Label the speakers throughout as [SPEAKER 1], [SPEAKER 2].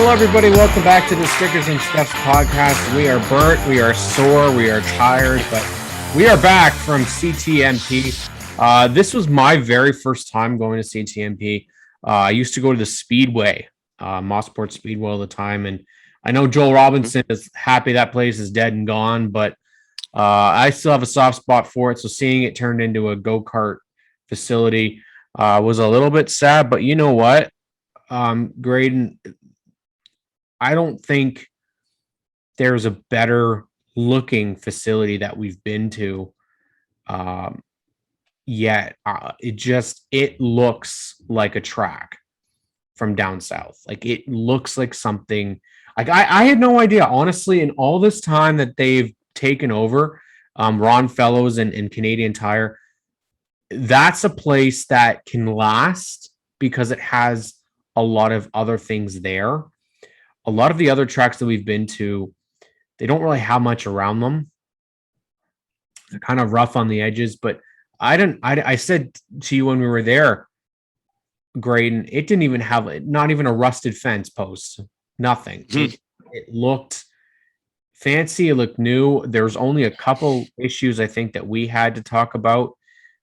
[SPEAKER 1] Hello, everybody. Welcome back to the Stickers and Scuffs podcast. We are burnt, we are sore, we are tired, but we are back from CTMP. This was my very first time going to CTMP. I used to go to the Speedway, Mossport Speedway all the time, and I know Joel Robinson is happy that place is dead and gone, but I still have a soft spot for it. So seeing it turned into a go-kart facility was a little bit sad, but you know what? Graydon, I don't think there's a better looking facility that we've been to yet. It looks like a track from down south. Like it looks like something like I had no idea, honestly, in all this time that they've taken over, Ron Fellows and Canadian Tire, that's a place that can last because it has a lot of other things there. A lot of the other tracks that we've been to, they don't really have much around them. They're kind of rough on the edges, but I said to you when we were there, Graydon, it didn't even have not even a rusted fence post, nothing. It looked fancy. It looked new. There's only a couple issues I think that we had to talk about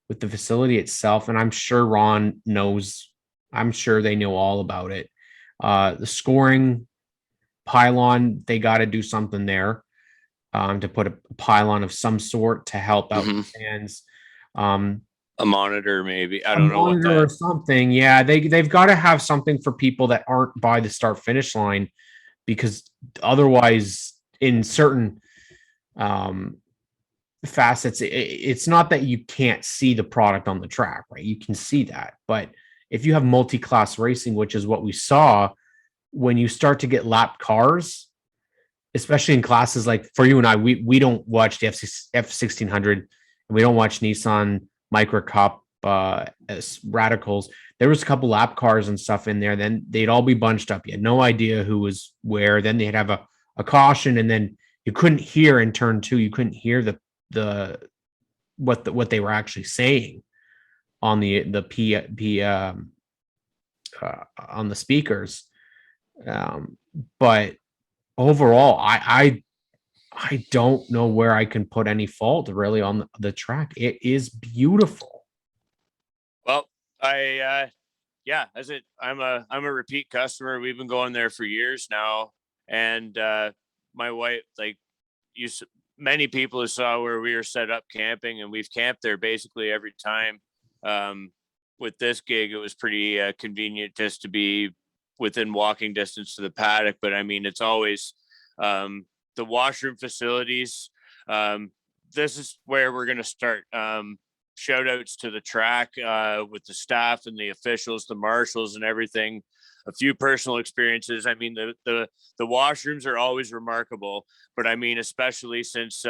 [SPEAKER 1] with the facility itself. And I'm sure Ron knows, I'm sure they know all about it. The scoring pylon, they got to do something there to put a pylon of some sort to help out the fans.
[SPEAKER 2] A monitor, maybe. I don't know
[SPEAKER 1] what that, or something. Yeah, they've got to have something for people that aren't by the start finish line, because otherwise, in certain facets, it's not that you can't see the product on the track, right? You can see that, but if you have multi-class racing, which is what we saw, when you start to get lapped cars, especially in classes like for you and I, we don't watch the F1600 and we don't watch Nissan Micra Cup as radicals. There was a couple lap cars and stuff in there. Then they'd all be bunched up. You had no idea who was where. Then they'd have a caution, and then you couldn't hear in turn two. You couldn't hear what they were actually saying on on the speakers. But overall, I don't know where I can put any fault really on the track. It is beautiful.
[SPEAKER 2] Well, I'm a repeat customer. We've been going there for years now, and my wife, many people saw where we were set up camping, and we've camped there basically every time. With this gig, it was pretty convenient just to be within walking distance to the paddock. But I mean, it's always the washroom facilities. This is where we're going to start. Shout outs to the track with the staff and the officials, the marshals and everything. A few personal experiences. I mean, the washrooms are always remarkable, but I mean, especially since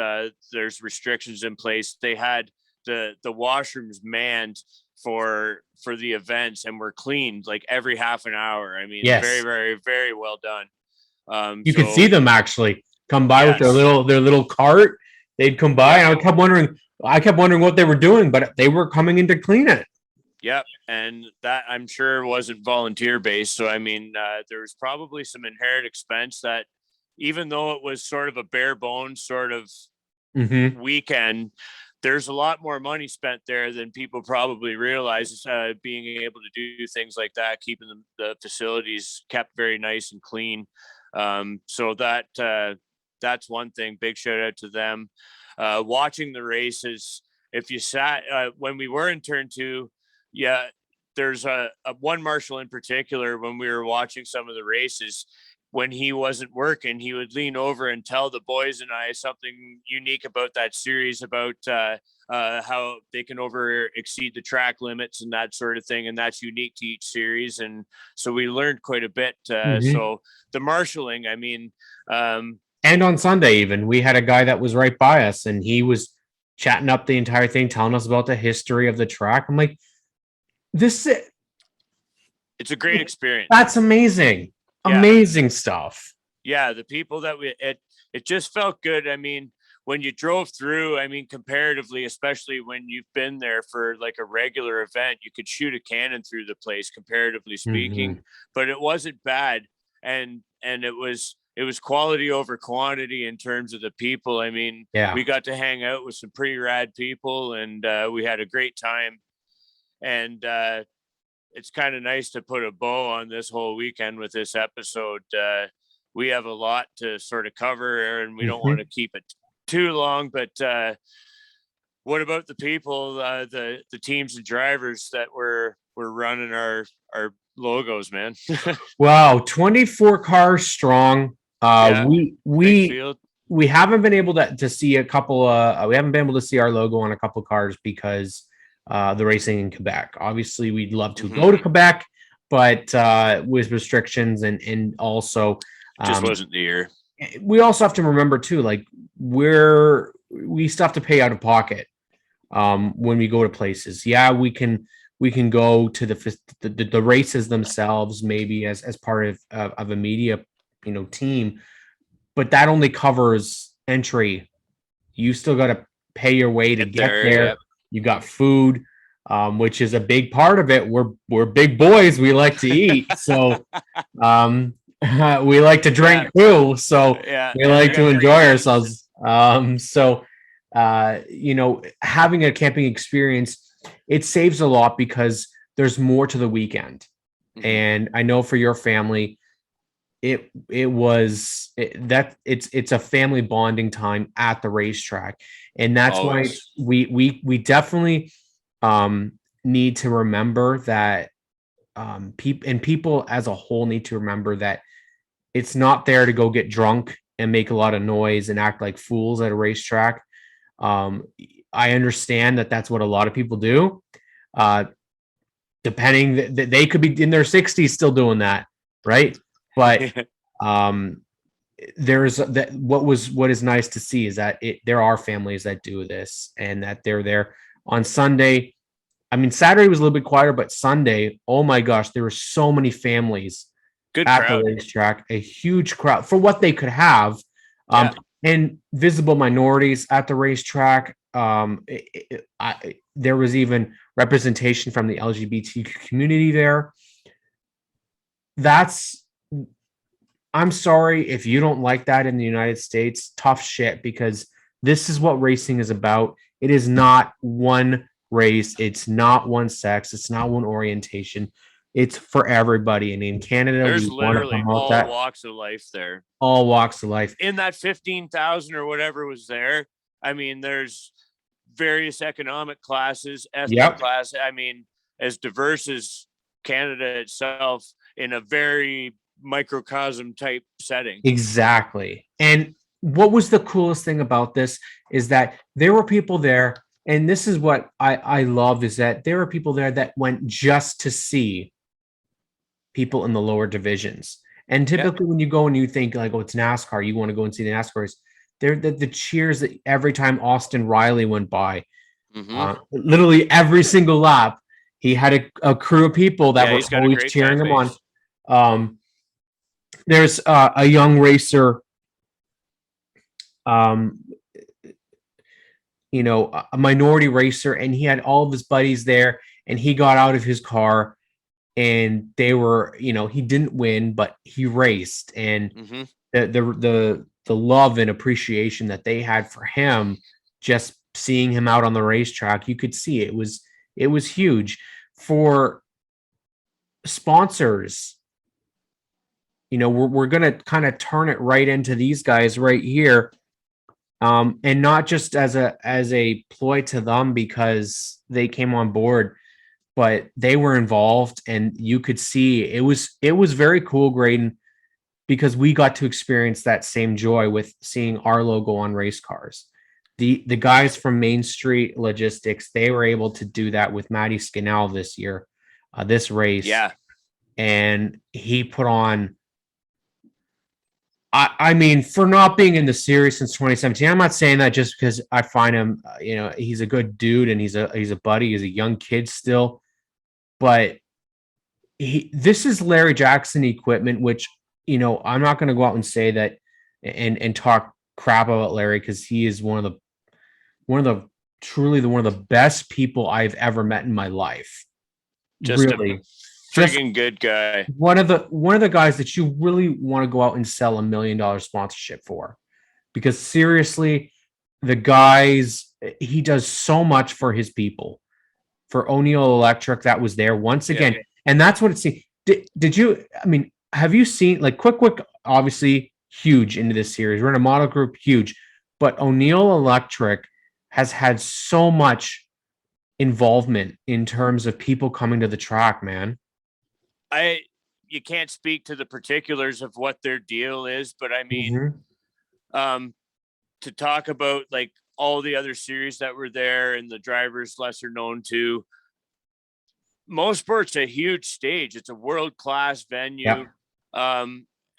[SPEAKER 2] there's restrictions in place, they had the washrooms manned for the events and were cleaned like every half an hour. I mean, yes. Very, very, very well done.
[SPEAKER 1] You could see them actually come by with their little cart. They'd come by, and I kept wondering what they were doing, but they were coming in to clean it.
[SPEAKER 2] Yep, and that I'm sure wasn't volunteer based. So I mean, there's probably some inherent expense that, even though it was sort of a bare bones sort of weekend, there's a lot more money spent there than people probably realize, being able to do things like that, keeping the facilities kept very nice and clean. So that's one thing. Big shout out to them. Watching the races, if you sat when we were in turn two, there's a one marshal in particular, when we were watching some of the races, when he wasn't working, he would lean over and tell the boys and I something unique about that series, about how they can exceed the track limits and that sort of thing. And that's unique to each series. And so we learned quite a bit. So the marshalling, I mean.
[SPEAKER 1] And on Sunday, even, we had a guy that was right by us, and he was chatting up the entire thing, telling us about the history of the track. I'm like, it's
[SPEAKER 2] a great experience.
[SPEAKER 1] That's amazing. Amazing stuff.
[SPEAKER 2] Yeah, the people that it just felt good. I mean, when you drove through, I mean, comparatively, especially when you've been there for like a regular event, you could shoot a cannon through the place, comparatively speaking, but it wasn't bad. And and it was quality over quantity in terms of the people. I mean,
[SPEAKER 1] Yeah.
[SPEAKER 2] we got to hang out with some pretty rad people, and we had a great time. And it's kind of nice to put a bow on this whole weekend with this episode. We have a lot to sort of cover, and we don't want to keep it too long. But what about the people, the teams and drivers that were running our logos, man?
[SPEAKER 1] Wow, 24 cars strong.
[SPEAKER 2] Yeah,
[SPEAKER 1] We haven't been able to see a couple. We haven't been able to see our logo on a couple cars because the racing in Quebec. Obviously, we'd love to go to Quebec, but with restrictions and also
[SPEAKER 2] just wasn't the year.
[SPEAKER 1] We also have to remember too, like we still have to pay out of pocket when we go to places. Yeah, we can go to the races themselves, maybe as part of a media team, but that only covers entry. You still got to pay your way to get there. Yep. You got food, which is a big part of it. We're big boys. We like to eat, so we like to drink too. So we like to enjoy ourselves. So having a camping experience, it saves a lot because there's more to the weekend. And I know for your family, it's a family bonding time at the racetrack, and that's always why we definitely need to remember that people as a whole need to remember that it's not there to go get drunk and make a lot of noise and act like fools at a racetrack. I understand that that's what a lot of people do. Depending that they could be in their 60s still doing that, right? But there's that. What is nice to see is that there are families that do this and that they're there on Sunday. I mean, Saturday was a little bit quieter, but Sunday, oh my gosh, there were so many families at the racetrack, a huge crowd for what they could have, and visible minorities at the racetrack. There was even representation from the LGBT community there. I'm sorry if you don't like that in the United States, tough shit, because this is what racing is about. It is not one race. It's not one sex. It's not one orientation. It's for everybody. And in Canada,
[SPEAKER 2] there's literally all walks of life there.
[SPEAKER 1] All walks of life.
[SPEAKER 2] In that 15,000 or whatever was there, I mean, there's various economic classes, ethnic classes. I mean, as diverse as Canada itself in a very microcosm type setting.
[SPEAKER 1] Exactly. And what was the coolest thing about this is that there were people there, and this is what I love, is that there were people there that went just to see people in the lower divisions. And typically when you go and you think like, oh, it's NASCAR, you want to go and see the NASCARs. They're the cheers that every time Austin Riley went by, literally every single lap, he had a crew of people that were always cheering him on. There's a young racer, a minority racer, and he had all of his buddies there, and he got out of his car, and they were, he didn't win, but he raced, and the love and appreciation that they had for him, just seeing him out on the racetrack, you could see it was huge. For sponsors, we're going to kind of turn it right into these guys right here. And not just as a ploy to them because they came on board, but they were involved, and you could see it was very cool, Graydon, because we got to experience that same joy with seeing our logo on race cars. The guys from Main Street Logistics, they were able to do that with Matty Skinnell this year, this race. Yeah. And he put on, I mean, for not being in the series since 2017, I'm not saying that just because I find him, he's a good dude and he's a buddy, he's a young kid still, but this is Larry Jackson equipment, which, I'm not going to go out and say that and talk crap about Larry, because he is one of the best people I've ever met in my life.
[SPEAKER 2] Just
[SPEAKER 1] really Just
[SPEAKER 2] Friggin' good guy.
[SPEAKER 1] one of the guys that you really want to go out and sell $1 million sponsorship for, because seriously, he does so much for his people. For O'Neill Electric, that was there once again, and that's what it's. Did you? I mean, have you seen like Quick? Obviously, huge into this series. We're in a model group, huge, but O'Neill Electric has had so much involvement in terms of people coming to the track, man.
[SPEAKER 2] You can't speak to the particulars of what their deal is, but I mean, to talk about like all the other series that were there and the drivers lesser known to, Mosport's a huge stage. It's a world-class venue.
[SPEAKER 1] Yeah.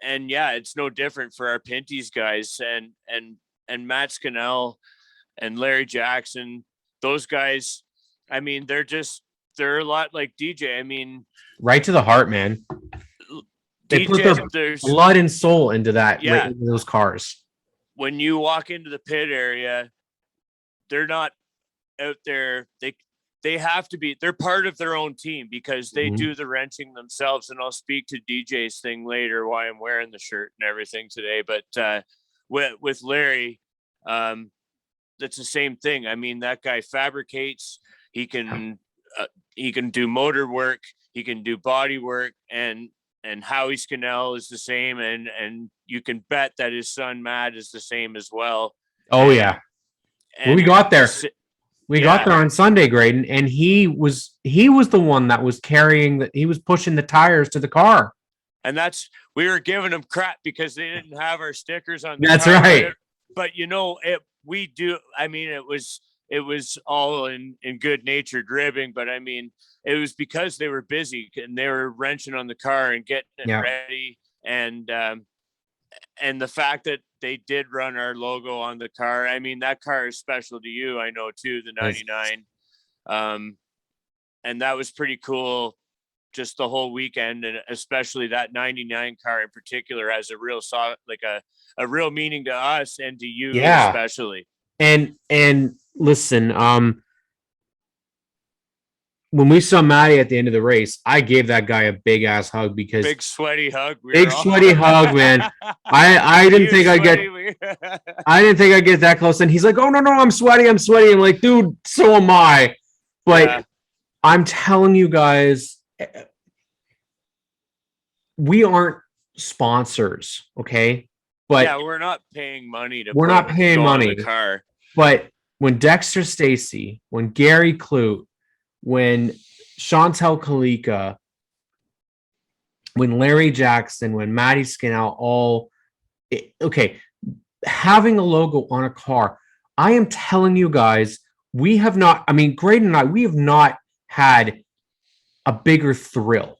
[SPEAKER 2] And yeah, it's no different for our Pinty's guys and Matt Scannell and Larry Jackson. Those guys, I mean, they're a lot like DJ. I mean,
[SPEAKER 1] right to the heart, man. They put their blood and soul into that, into those cars.
[SPEAKER 2] When you walk into the pit area, they're not out there. They have to be. They're part of their own team because they do the wrenching themselves. And I'll speak to DJ's thing later, why I'm wearing the shirt and everything today. But with Larry, that's the same thing. I mean, that guy fabricates. He can do motor work. He can do body work, and Howie Scannell is the same. And you can bet that his son Matt is the same as well.
[SPEAKER 1] Oh yeah. Well, we got there. We got there on Sunday, Graydon, and he was the one that was he was pushing the tires to the car.
[SPEAKER 2] And we were giving them crap because they didn't have our stickers on.
[SPEAKER 1] That's right.
[SPEAKER 2] But you know, we do. I mean, it was all in good natured ribbing, but I mean, it was because they were busy and they were wrenching on the car and getting it ready. And the fact that they did run our logo on the car. I mean, that car is special to you. I know too, the 99. And that was pretty cool. Just the whole weekend, and especially that 99 car in particular has a real a real meaning to us and to you especially. And
[SPEAKER 1] listen, when we saw Matty at the end of the race, I gave that guy a big ass hug because
[SPEAKER 2] big sweaty hug,
[SPEAKER 1] man. I didn't think I'd get that close. And he's like, "Oh no, I'm sweaty." I'm like, "Dude, so am I." But I'm telling you guys, we aren't sponsors, okay? But
[SPEAKER 2] we're not paying money to.
[SPEAKER 1] We're not paying money
[SPEAKER 2] on the car.
[SPEAKER 1] But when Dexter Stacy, when Gary Clute, when Chantel Kalika, when Larry Jackson, when Matty Scannell, having a logo on a car, I am telling you guys, we have not, I mean, Graydon and I, we have not had a bigger thrill.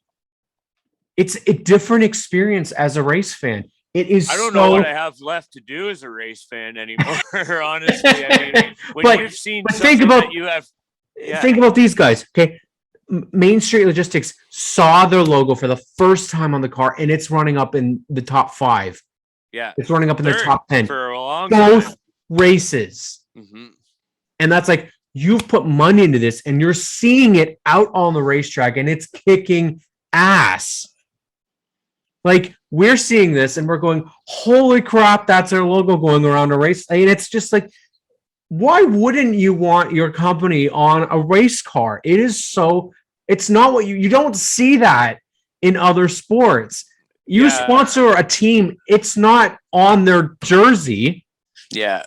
[SPEAKER 1] It's a different experience as a race fan. It is.
[SPEAKER 2] I don't know what I have left to do as a race fan anymore, honestly. I mean, when you've seen something that you have. Yeah.
[SPEAKER 1] Think about these guys, okay? Main Street Logistics saw their logo for the first time on the car, and it's running up in the top 5.
[SPEAKER 2] Yeah.
[SPEAKER 1] It's running up in the top 10.
[SPEAKER 2] For a long
[SPEAKER 1] Both
[SPEAKER 2] time.
[SPEAKER 1] Races.
[SPEAKER 2] Mm-hmm.
[SPEAKER 1] And that's like, you've put money into this, and you're seeing it out on the racetrack, and it's kicking ass. Like, we're seeing this, and we're going, holy crap, that's their logo going around a race. I mean, it's just like, why wouldn't you want your company on a race car? It's not what you don't see that in other sports. You sponsor a team, it's not on their jersey.
[SPEAKER 2] Yeah.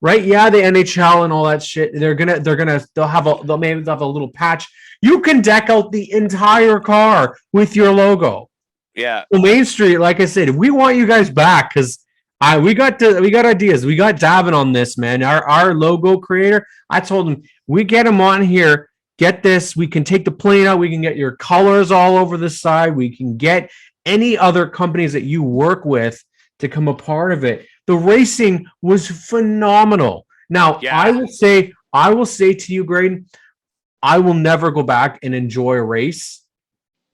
[SPEAKER 1] Right? Yeah, the NHL and all that shit. They'll have a little patch. You can deck out the entire car with your logo.
[SPEAKER 2] Yeah.
[SPEAKER 1] Well, Main Street, like I said, we want you guys back because we got ideas. We got Davin on this, man. Our logo creator. I told him we get him on here. Get this. We can take the plane out. We can get your colors all over the side. We can get any other companies that you work with to come a part of it. The racing was phenomenal. Now, I will say to you, Graydon, I will never go back and enjoy a race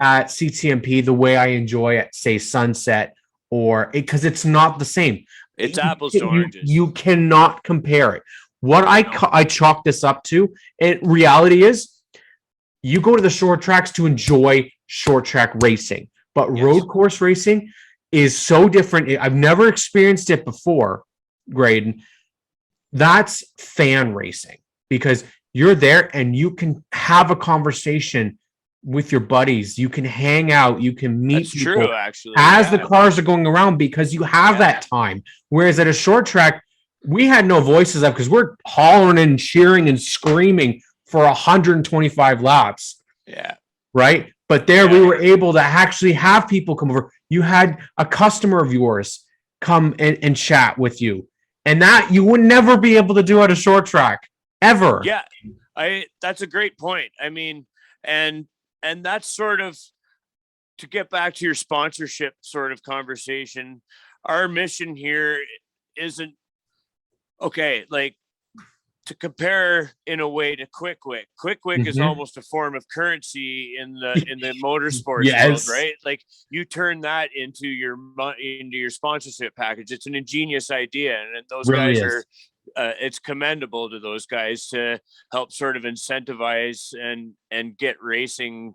[SPEAKER 1] at CTMP the way I enjoy at, say, Sunset. Because it's not the same.
[SPEAKER 2] It's apples to oranges.
[SPEAKER 1] You cannot compare it. What I chalk this up to, in reality is, you go to the short tracks to enjoy short track racing. But
[SPEAKER 2] Yes.
[SPEAKER 1] road course racing is so different. I've never experienced it before, Graydon. That's fan racing because you're there and you can have a conversation with your buddies. You can hang out. You can meet
[SPEAKER 2] That's
[SPEAKER 1] people
[SPEAKER 2] true, actually.
[SPEAKER 1] as the cars are going around because you have that time. Whereas at a short track, we had no voices up because we're hollering and cheering and screaming for 125 laps.
[SPEAKER 2] Yeah.
[SPEAKER 1] Right. But there we were able to actually have people come over. You had a customer of yours come and chat with you. And that you would never be able to do at a short track ever.
[SPEAKER 2] Yeah. That's a great point. I mean, and that's sort of to get back to your sponsorship sort of conversation. Our mission here isn't okay, like to compare in a way to Quick is almost a form of currency in the motorsports world, right? Like you turn that into your sponsorship package. It's an ingenious idea, and those guys are it's commendable to those guys to help sort of incentivize and get racing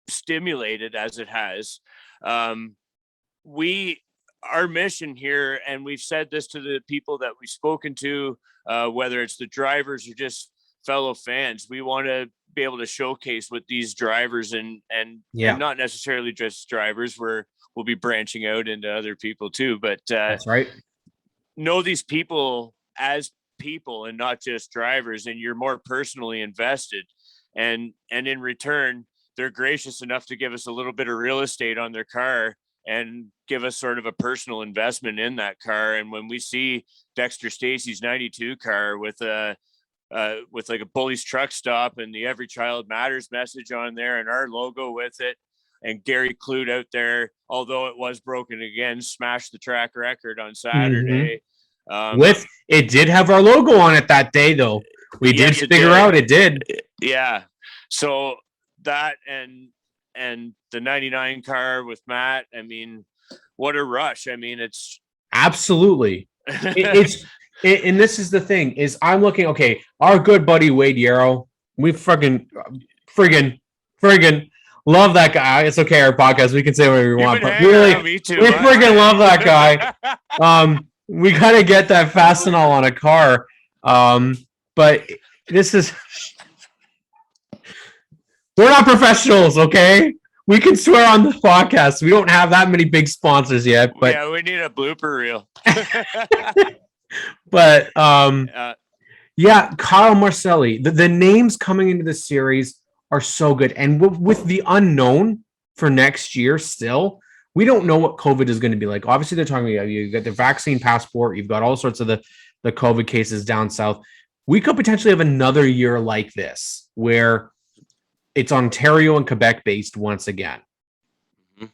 [SPEAKER 2] stimulated as it has. Our mission here, and we've said this to the people that we've spoken to, whether it's the drivers or just fellow fans, we want to be able to showcase what these drivers and not necessarily just drivers, we'll be branching out into other people too, but
[SPEAKER 1] that's right.
[SPEAKER 2] Know these people as people and not just drivers, and you're more personally invested, and in return they're gracious enough to give us a little bit of real estate on their car and give us sort of a personal investment in that car. And when we see Dexter Stacy's 92 car with like a Bully's truck stop and the Every Child Matters message on there and our logo with it, and Gary Clute out there, although it was broken again, smashed the track record on Saturday.
[SPEAKER 1] With it did have our logo on it that day, though. We did figure out it did.
[SPEAKER 2] Yeah. So that and the 99 car with Matt, I mean, what a rush. I mean, it's
[SPEAKER 1] absolutely and this is the thing is I'm looking, okay, our good buddy Wade Yarrow, we friggin love that guy. It's okay, our podcast, we can say whatever we want, but really we friggin love that guy. We gotta get that Fastenal on a car, but this is we're not professionals, okay? We can swear on this podcast. We don't have that many big sponsors yet, but
[SPEAKER 2] yeah, we need a blooper reel.
[SPEAKER 1] But Kyle Marcelli, the names coming into the series are so good, and with the unknown for next year, still we don't know what COVID is going to be like. Obviously, they're talking about you got the vaccine passport, you've got all sorts of the COVID cases down south. We could potentially have another year like this where it's Ontario and Quebec based once again. Mm-hmm.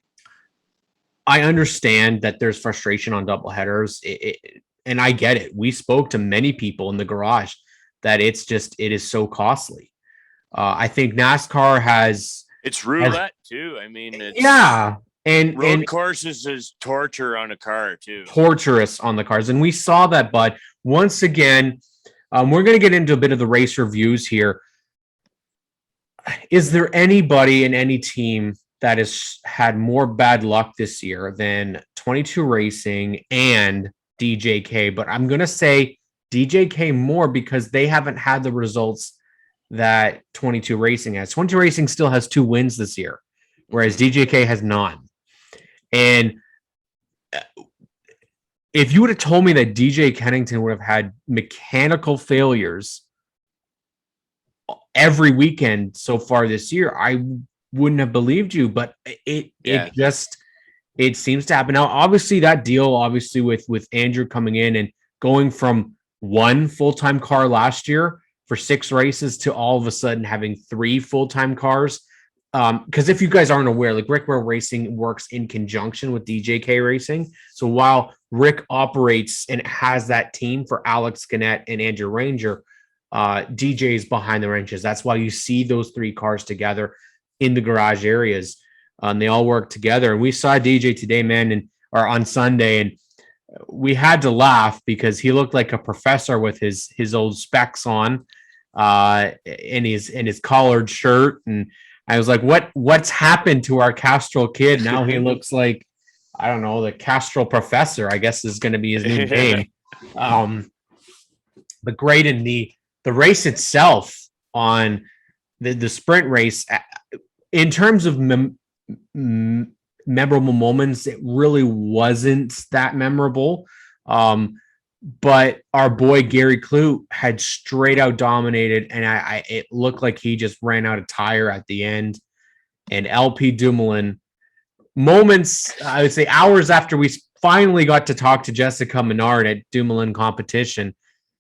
[SPEAKER 1] I understand that there's frustration on doubleheaders, and I get it. We spoke to many people in the garage that it is so costly. I think NASCAR
[SPEAKER 2] it's roulette too. I mean,
[SPEAKER 1] and
[SPEAKER 2] road courses is torture on a car too.
[SPEAKER 1] Torturous on the cars, and we saw that. But once again, we're going to get into a bit of the race reviews here. Is there anybody in any team that has had more bad luck this year than 22 Racing and DJK? But I'm going to say DJK more because they haven't had the results that 22 Racing has. 22 Racing still has 2 wins this year, whereas DJK has none. And if you would have told me that DJ Kennington would have had mechanical failures every weekend so far this year, I wouldn't have believed you, but it seems to happen. Now, obviously that deal, with Andrew coming in and going from 1 full-time car last year for 6 races to all of a sudden having 3 full-time cars. Because if you guys aren't aware, like Rick Rowe Racing works in conjunction with DJK Racing. So while Rick operates and has that team for Alex Gannett and Andrew Ranger, DJ is behind the wrenches. That's why you see those 3 cars together in the garage areas. They all work together. And we saw DJ today, man, or on Sunday, and we had to laugh because he looked like a professor with his old specs on, in his collared shirt. And I was like, what's happened to our Castrol kid? Now he looks like, I don't know, the Castrol professor, I guess is going to be his new name. But Graydon, the race itself on the sprint race, in terms of memorable moments, it really wasn't that memorable. But our boy Gary Clute had straight out dominated, and it looked like he just ran out of tire at the end. And LP Dumoulin, moments, I would say hours after we finally got to talk to Jessica Menard at Dumoulin competition.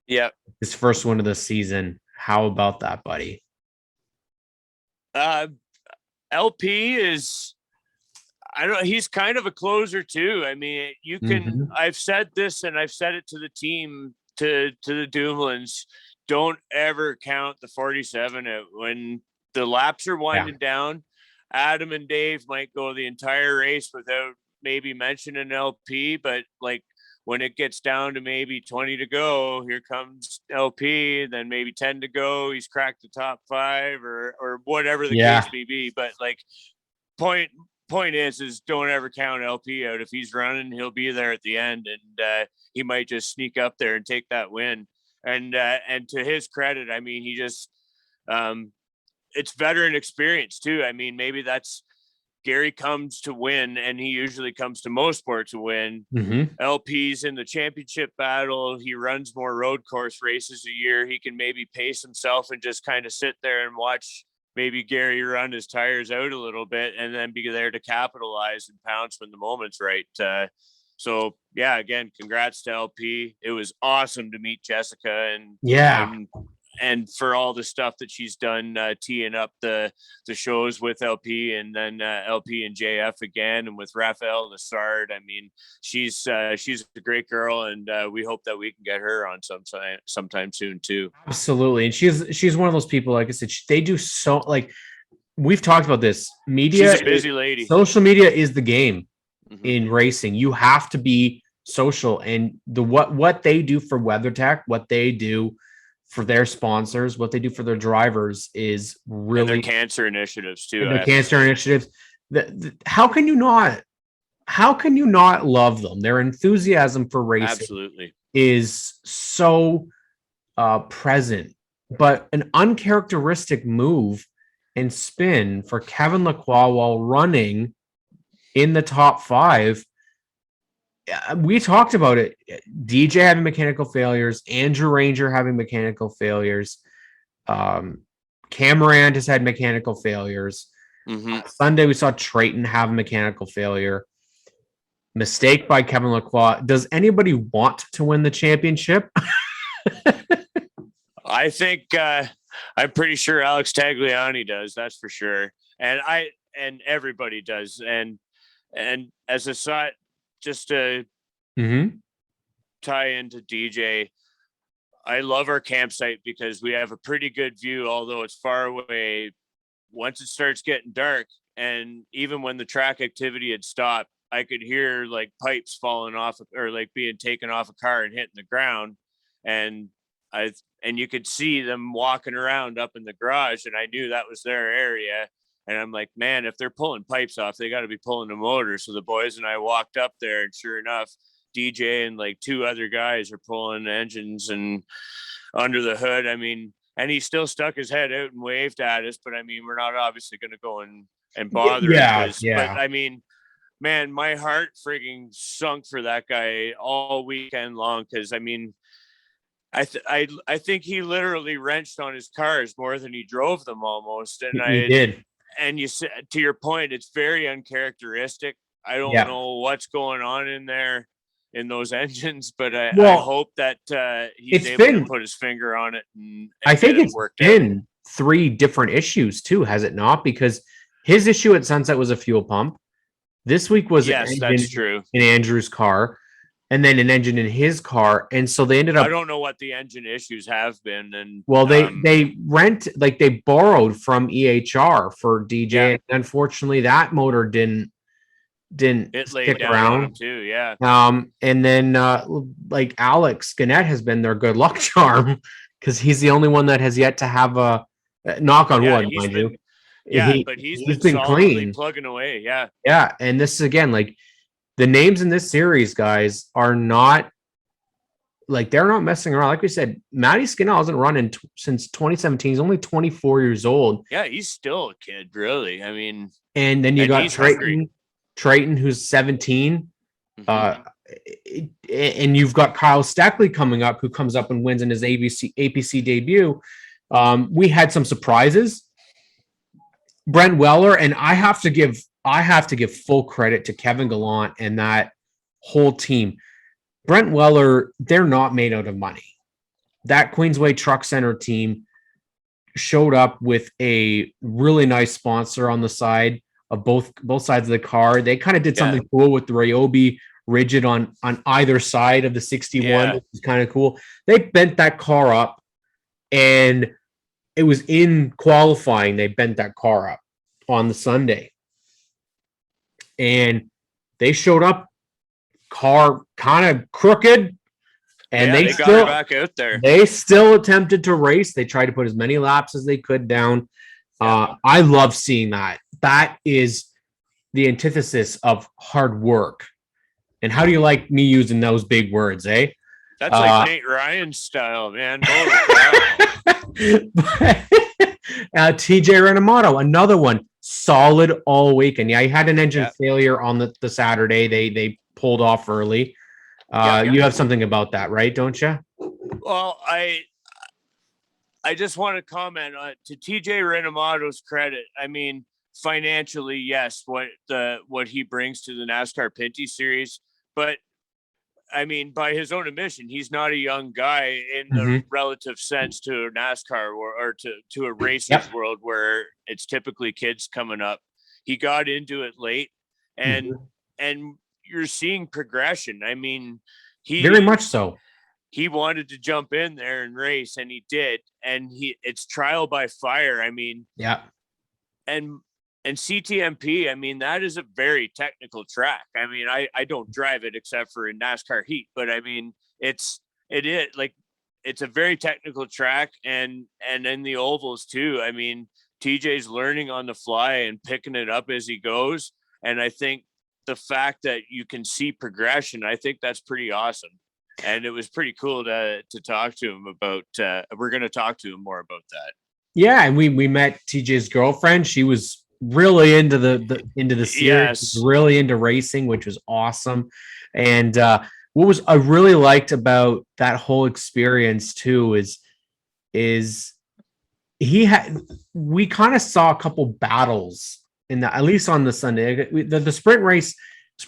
[SPEAKER 2] Yeah.
[SPEAKER 1] His first one of the season. How about that, buddy?
[SPEAKER 2] LP is, I don't know, he's kind of a closer too. I mean, you can, I've said this and I've said it to the team, to the Dumoulins, don't ever count the 47 when the laps are winding down. Adam and Dave might go the entire race without maybe mentioning LP, but like when it gets down to maybe 20 to go, here comes LP, then maybe 10 to go, he's cracked the top 5 or whatever the case may be. But like point is don't ever count LP out. If he's running, he'll be there at the end, and he might just sneak up there and take that win. And to his credit, I mean, he just it's veteran experience too. I mean, maybe that's Gary comes to win, and he usually comes to most sports to win. LP's in the championship battle. He runs more road course races a year. He can maybe pace himself and just kind of sit there and watch maybe Gary run his tires out a little bit and then be there to capitalize and pounce when the moment's right. So yeah, again, congrats to LP. It was awesome to meet Jessica and for all the stuff that she's done, teeing up the shows with LP, and then LP and JF again, and with Raphael Lessard. I mean, she's a great girl, and we hope that we can get her on sometime soon too.
[SPEAKER 1] Absolutely, and she's one of those people. Like I said, they do so. Like we've talked about this. Media,
[SPEAKER 2] she's a busy lady.
[SPEAKER 1] Social media is the game in racing. You have to be social, and what they do for WeatherTech, what they do for their sponsors, what they do for their drivers is really,
[SPEAKER 2] and their cancer initiatives too.
[SPEAKER 1] Their cancer initiatives. How can you not love them? Their enthusiasm for racing is so present, but an uncharacteristic move and spin for Kevin Lacroix while running in the top 5. We talked about it. DJ having mechanical failures, Andrew Ranger having mechanical failures, Cameron has had mechanical failures. Sunday we saw Trayton have a mechanical failure. Mistake by Kevin Lacroix. Does anybody want to win the championship?
[SPEAKER 2] I think I'm pretty sure Alex Tagliani does. That's for sure, and everybody does. And as a side, just to tie into DJ, I love our campsite because we have a pretty good view, although it's far away. Once it starts getting dark, and even when the track activity had stopped, I could hear like pipes falling off or like being taken off a car and hitting the ground. And you could see them walking around up in the garage, and I knew that was their area. And I'm like, man, if they're pulling pipes off, they got to be pulling the motor. So the boys and I walked up there, and sure enough, DJ and like 2 other guys are pulling engines and under the hood. I mean, and he still stuck his head out and waved at us. But I mean, we're not obviously going to go and bother him. But I mean, man, my heart frigging sunk for that guy all weekend long. Cause I mean, I think he literally wrenched on his cars more than he drove them almost. And
[SPEAKER 1] he did.
[SPEAKER 2] And you said, to your point, it's very uncharacteristic. I don't know what's going on in there in those engines, but I hope that he's able to put his finger on it. And
[SPEAKER 1] I think it's been 3 different issues too, has it not? Because his issue at Sunset was a fuel pump. This week was
[SPEAKER 2] that's true,
[SPEAKER 1] in Andrew's car, and then an engine in his car. And so they ended up,
[SPEAKER 2] I don't know what the engine issues have been. And
[SPEAKER 1] they borrowed from EHR for DJ. And unfortunately that motor didn't stick around
[SPEAKER 2] too. Yeah.
[SPEAKER 1] And then like Alex Gannett has been their good luck charm because he's the only one that has yet to have a knock on wood, mind you.
[SPEAKER 2] Yeah, but he's been
[SPEAKER 1] been
[SPEAKER 2] solidly
[SPEAKER 1] clean.
[SPEAKER 2] plugging away. Yeah.
[SPEAKER 1] Yeah. And this is again, like the names in this series, guys, are not like they're not messing around. Like we said, Matty Skinnell hasn't run since 2017. He's only 24 years old.
[SPEAKER 2] Yeah, he's still a kid, really. I mean,
[SPEAKER 1] and then you got Triton, who's 17.
[SPEAKER 2] Mm-hmm.
[SPEAKER 1] And you've got Kyle Stackley coming up, who comes up and wins in his APC debut. We had some surprises. Brent Weller, and I have to give full credit to Kevin Gallant and that whole team. Brent Weller, they're not made out of money. That Queensway Truck Center team showed up with a really nice sponsor on the side of both sides of the car. They kind of did something cool with the Ryobi rigid on either side of the 61, which is kind of cool. They bent that car up, and it was in qualifying. They bent that car up on the Sunday, and they showed up, car kind of crooked, and they
[SPEAKER 2] got her back out there.
[SPEAKER 1] They still attempted to race. They tried to put as many laps as they could down. I love seeing that. That is the antithesis of hard work. And how do you like me using those big words, eh?
[SPEAKER 2] That's like Nate Ryan style, man.
[SPEAKER 1] TJ Renamoto, another one, solid all weekend. Yeah, he had an engine failure on the Saturday. They pulled off early. You have something about that, right? Don't you?
[SPEAKER 2] Well, I just want to comment on to TJ Renamoto's credit. I mean, financially, yes, what he brings to the NASCAR Pinty series, but I mean, by his own admission, he's not a young guy in the relative sense to NASCAR or to a racer's world where it's typically kids coming up. He got into it late, and you're seeing progression. I mean,
[SPEAKER 1] very much so.
[SPEAKER 2] He wanted to jump in there and race, and he did. And it's trial by fire. I mean, and CTMP, I mean, that is a very technical track. I mean, I don't drive it except for in NASCAR heat, but I mean, it's a very technical track, and in the ovals too. I mean, TJ's learning on the fly and picking it up as he goes. And I think the fact that you can see progression, I think that's pretty awesome. And it was pretty cool to talk to him about. We're going to talk to him more about that.
[SPEAKER 1] Yeah, and we met TJ's girlfriend. She was really into the series, really into racing, which was awesome. And what I really liked about that whole experience too is we kind of saw a couple battles in that, at least on the Sunday. The sprint race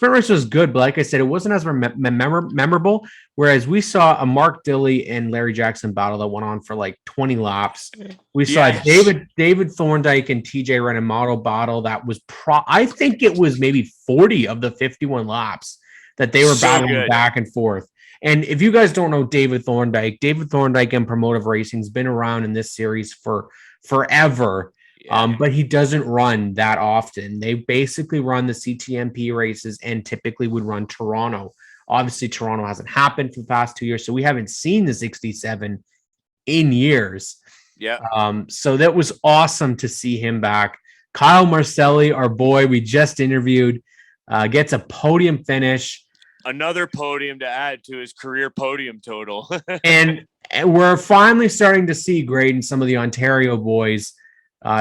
[SPEAKER 1] was good, but like I said, it wasn't as memorable. Whereas we saw a Mark Dilley and Larry Jackson battle that went on for like 20 laps. We saw David Thorndike and TJ Renamoto battle that was I think it was maybe 40 of the 51 laps that they were battling back and forth. And if you guys don't know David Thorndike and Promotive Racing's been around in this series for forever. But he doesn't run that often. They basically run the CTMP races and typically would run Toronto. Obviously, Toronto hasn't happened for the past 2 years, so we haven't seen the 67 in years. So that was awesome to see him back. Kyle Marcelli, our boy, we just interviewed, gets a podium finish.
[SPEAKER 2] Another podium to add to his career podium total.
[SPEAKER 1] and we're finally starting to see Graydon, some of the Ontario boys,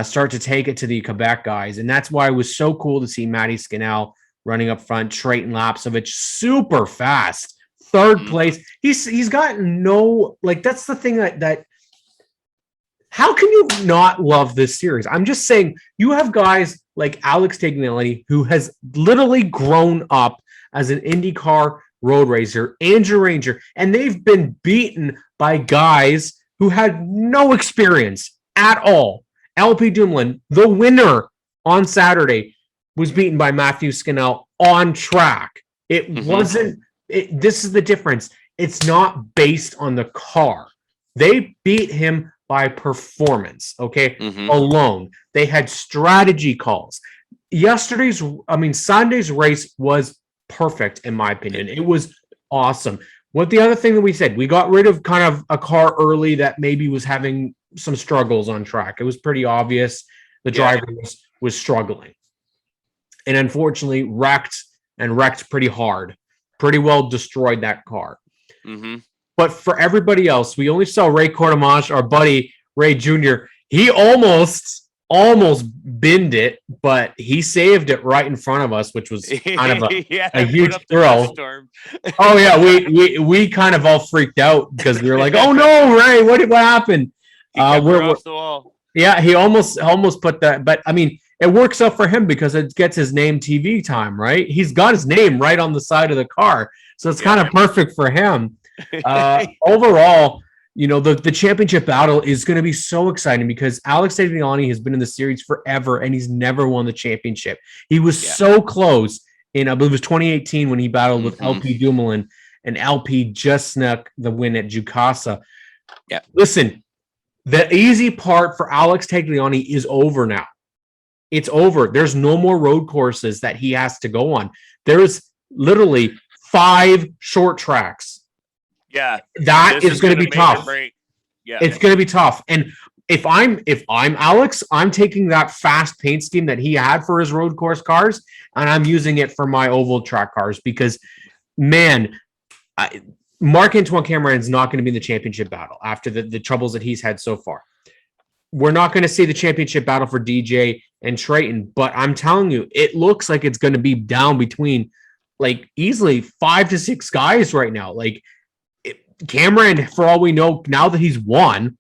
[SPEAKER 1] start to take it to the Quebec guys. And that's why it was so cool to see Matty Skinnell running up front, Trayton Lapsovich, super fast, third place. He's got that's the thing that how can you not love this series? I'm just saying, you have guys like Alex Tagnelli, who has literally grown up as an IndyCar road racer, Andrew Ranger, and they've been beaten by guys who had no experience at all. LP Dumoulin, the winner on Saturday, was beaten by Matthew Skinnell on track. It wasn't. This is the difference. It's not based on the car. They beat him by performance. Okay, alone. They had strategy calls. Sunday's race was perfect in my opinion. It was awesome. What the other thing that we said, we got rid of kind of a car early that maybe was having some struggles on track. It was pretty obvious. the driver was struggling. And unfortunately wrecked pretty hard. Pretty well destroyed that car.
[SPEAKER 2] Mm-hmm.
[SPEAKER 1] But for everybody else, we only saw Ray Cordomage, our buddy Ray Jr. He almost binned it, but he saved it right in front of us, which was kind of a huge thrill. Oh yeah, we kind of all freaked out because we were like, "Oh no, Ray, what happened?"
[SPEAKER 2] We're off the wall.
[SPEAKER 1] Yeah, he almost put that, but I mean, it works out for him because it gets his name TV time, right? He's got his name right on the side of the car, so it's kind of perfect for him. Overall, you know, the championship battle is going to be so exciting because Alex Tagliani has been in the series forever and he's never won the championship. He was so close in, I believe it was 2018 when he battled with LP Dumoulin, and LP just snuck the win at Jukasa.
[SPEAKER 2] Yeah.
[SPEAKER 1] Listen, the easy part for Alex Tagliani is over now. It's over. There's no more road courses that he has to go on. There's literally 5 short tracks.
[SPEAKER 2] Yeah,
[SPEAKER 1] that is going to be tough.
[SPEAKER 2] Yeah,
[SPEAKER 1] it's going to be tough. And if I'm Alex, I'm taking that fast paint scheme that he had for his road course cars, and I'm using it for my oval track cars because, man, Marc-Antoine Cameron is not going to be in the championship battle after the troubles that he's had so far. We're not going to see the championship battle for DJ and Trayton, but I'm telling you, it looks like it's going to be down between like easily 5 to 6 guys right now. Like, Cameron, for all we know, now that he's won,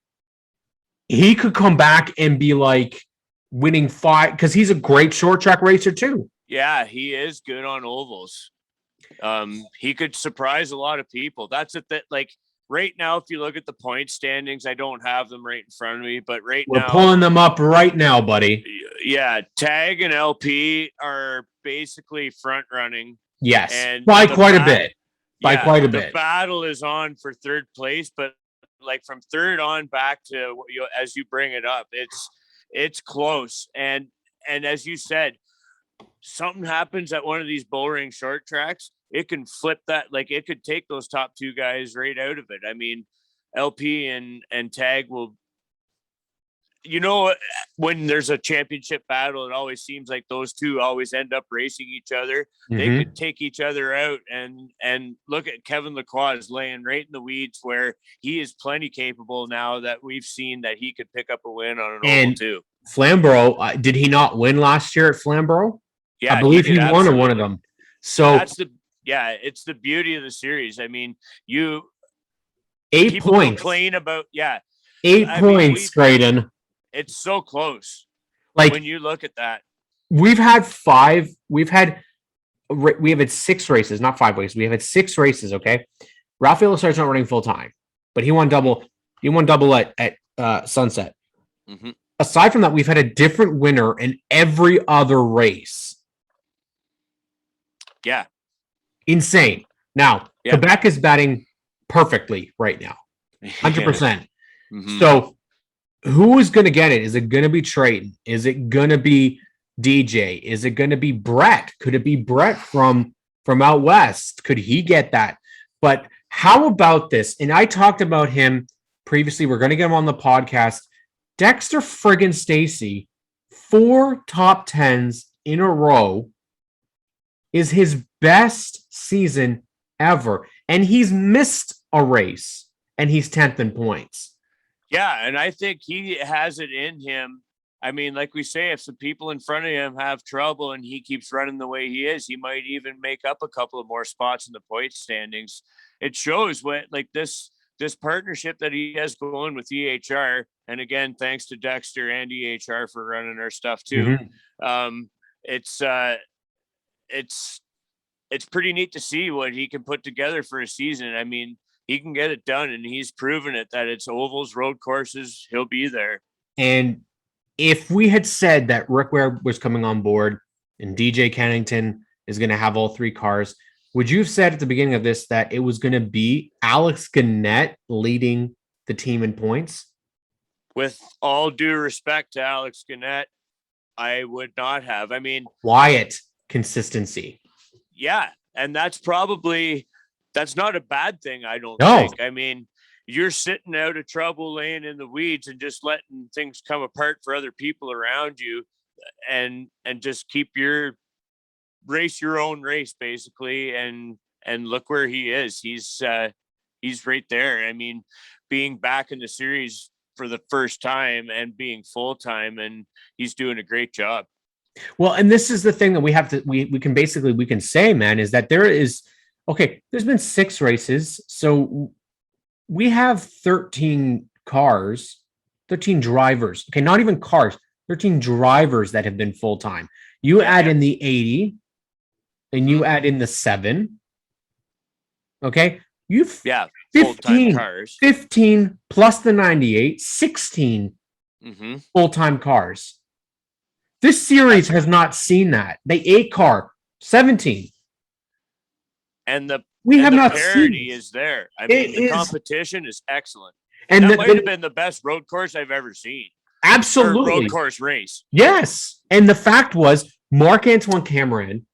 [SPEAKER 1] he could come back and be like winning 5 because he's a great short track racer too.
[SPEAKER 2] Yeah, he is good on ovals. He could surprise a lot of people. That's it. That like right now, if you look at the point standings, I don't have them right in front of me, but we're
[SPEAKER 1] pulling them up right now, buddy.
[SPEAKER 2] Yeah, Tag and LP are basically front running.
[SPEAKER 1] Yes, and by quite a bit.
[SPEAKER 2] The battle is on for third place, but like from third on back to as you bring it up, it's close. And as you said, something happens at one of these bullring short tracks, it can flip that. Like it could take those top 2 guys right out of it. I mean, LP and Tag will. You know, when there's a championship battle, it always seems like those 2 always end up racing each other. Mm-hmm. They could take each other out, and look at Kevin Lacroix is laying right in the weeds where he is plenty capable now that we've seen that he could pick up a win on an oval too.
[SPEAKER 1] Flamborough, did he not win last year at Flamborough?
[SPEAKER 2] Yeah,
[SPEAKER 1] I believe he won in one of them. So
[SPEAKER 2] it's the beauty of the series. I mean,
[SPEAKER 1] 8 points.
[SPEAKER 2] Complain about
[SPEAKER 1] 8 points, Graydon.
[SPEAKER 2] It's so close.
[SPEAKER 1] Like
[SPEAKER 2] when you look at that,
[SPEAKER 1] we have had 6 races, not 5 races. We have had 6 races. Okay. Rafael Lessard's not running full time, but he won double at Sunset.
[SPEAKER 2] Mm-hmm.
[SPEAKER 1] Aside from that, we've had a different winner in every other race.
[SPEAKER 2] Yeah.
[SPEAKER 1] Insane. Now, Quebec is batting perfectly right now. 100%.
[SPEAKER 2] Mm-hmm.
[SPEAKER 1] So, who is going to get it? Is it going to be Trayton? Is it going to be DJ? Is it going to be Brett? Could it be Brett from out west? Could he get that? But how about this? And I talked about him previously. We're going to get him on the podcast. Dexter friggin' Stacy, 4 top 10s in a row is his best season ever. And he's missed a race and he's 10th in points.
[SPEAKER 2] Yeah, and I think he has it in him. I mean, like we say, if the people in front of him have trouble and he keeps running the way he is, he might even make up a couple of more spots in the point standings. It shows what like this partnership that he has going with EHR. And again, thanks to Dexter and EHR for running our stuff too. Mm-hmm. It's pretty neat to see what he can put together for a season. I mean, he can get it done, and he's proven it that it's ovals, road courses, he'll be there.
[SPEAKER 1] And if we had said that Rick Ware was coming on board and DJ Kennington is going to have all 3 cars, would you have said at the beginning of this that it was going to be Alex Gannett leading the team in points?
[SPEAKER 2] With all due respect to Alex Gannett, I would not have. I mean,
[SPEAKER 1] Wyatt consistency.
[SPEAKER 2] Yeah, and that's not a bad thing, I don't think. I mean, you're sitting out of trouble laying in the weeds and just letting things come apart for other people around you, and just keep your race your own race basically. And look where he is. He's right there. I mean, being back in the series for the first time and being full time, and he's doing a great job.
[SPEAKER 1] Well, and this is the thing that we have to we can say, man, is that there's been 6 races, so we have 13 cars, 13 drivers. Okay, not even cars, 13 drivers that have been full time. You add in the 80, and you add in the 7. Okay, you've 15
[SPEAKER 2] cars,
[SPEAKER 1] 15 plus the 98, 16 full time cars. This series has not seen that. They 8 car, 17.
[SPEAKER 2] And
[SPEAKER 1] we have not
[SPEAKER 2] parity
[SPEAKER 1] seen
[SPEAKER 2] is there. I mean, the competition is excellent.
[SPEAKER 1] And
[SPEAKER 2] that might have been the best road course I've ever seen.
[SPEAKER 1] Absolutely.
[SPEAKER 2] Or road course race.
[SPEAKER 1] Yes. And the fact was, Marc-Antoine Cameron,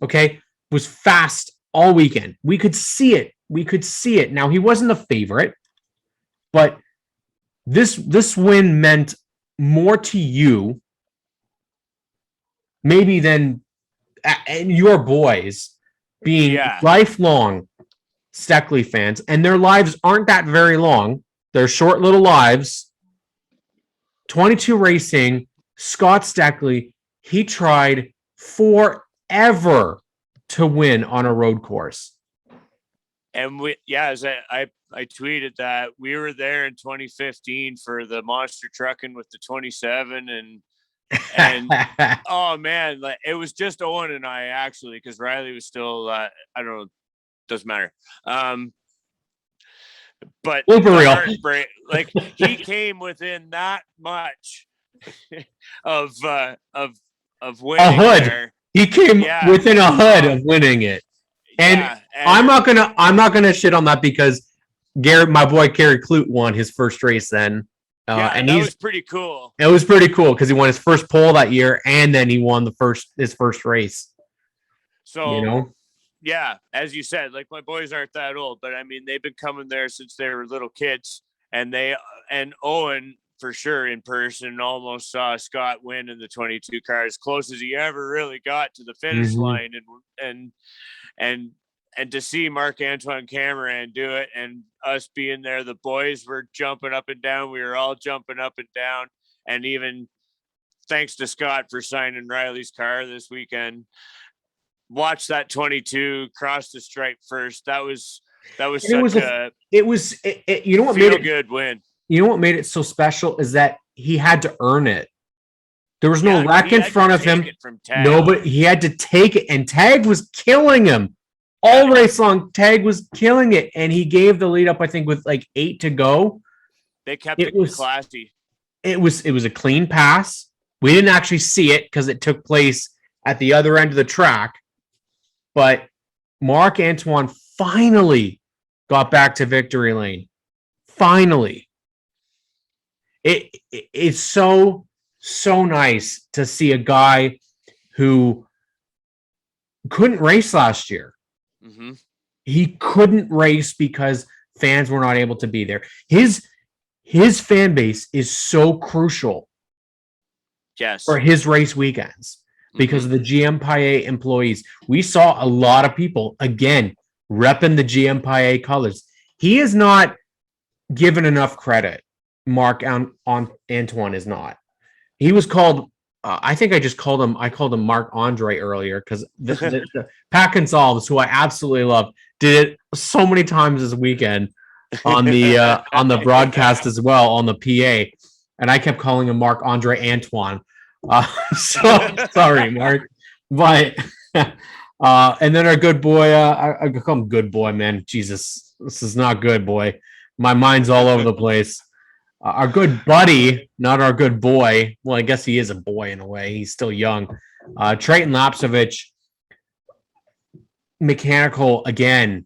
[SPEAKER 1] was fast all weekend. We could see it. Now, he wasn't the favorite, but this win meant more to you maybe than and your boys being lifelong Steckley fans, and their lives aren't that very long. They're short little lives. 22 Racing, Scott Steckley, he tried forever to win on a road course.
[SPEAKER 2] And as I tweeted that we were there in 2015 for the monster trucking with the 27 and oh man, like, it was just Owen and I actually, because Riley was still I don't know, doesn't matter. But
[SPEAKER 1] real.
[SPEAKER 2] Like he came within that much of winning.
[SPEAKER 1] A hood.
[SPEAKER 2] There.
[SPEAKER 1] He came within a hood of winning it. And I'm not gonna shit on that because my boy Gary Clute won his first race then. And that was
[SPEAKER 2] pretty cool.
[SPEAKER 1] It was pretty cool because he won his first pole that year, and then he won his first race.
[SPEAKER 2] So as you said, like my boys aren't that old, but I mean they've been coming there since they were little kids, and Owen for sure in person almost saw Scott win in the 22 car as close as he ever really got to the finish line, and to see Marc-Antoine Cameron do it and us being there, the boys were jumping up and down. We were all jumping up and down. And even thanks to Scott for signing Riley's car this weekend. Watch that 22 cross the stripe first. That was you know what made it good win.
[SPEAKER 1] You know what made it so special is that he had to earn it. There was no wreck in front of him. Nobody. He had to take it, and Tag was killing him. All race long, Tag was killing it, and he gave the lead up, I think, with like 8 to go.
[SPEAKER 2] They kept it classy.
[SPEAKER 1] It was a clean pass. We didn't actually see it because it took place at the other end of the track. But Marc-Antoine finally got back to victory lane. Finally. It's so nice to see a guy who couldn't race last year. He couldn't race because fans were not able to be there. His fan base is so crucial for his race weekends because of the GM Paillet employees. We saw a lot of people, again, repping the GM Paillet colors. He is not given enough credit. Marc-Antoine is not. He was called I think I called him Marc Andre earlier because the Pat Gonsalves, who I absolutely love, did it so many times this weekend on the broadcast as well on the PA, and I kept calling him Marc Andre Antoine. So sorry, Mark, but and then our good boy, I call him good boy, man. Jesus, this is not good boy. My mind's all over the place. Our good buddy, not our good boy. Well, I guess he is a boy in a way. He's still young. Trayton Lapsovich, mechanical again.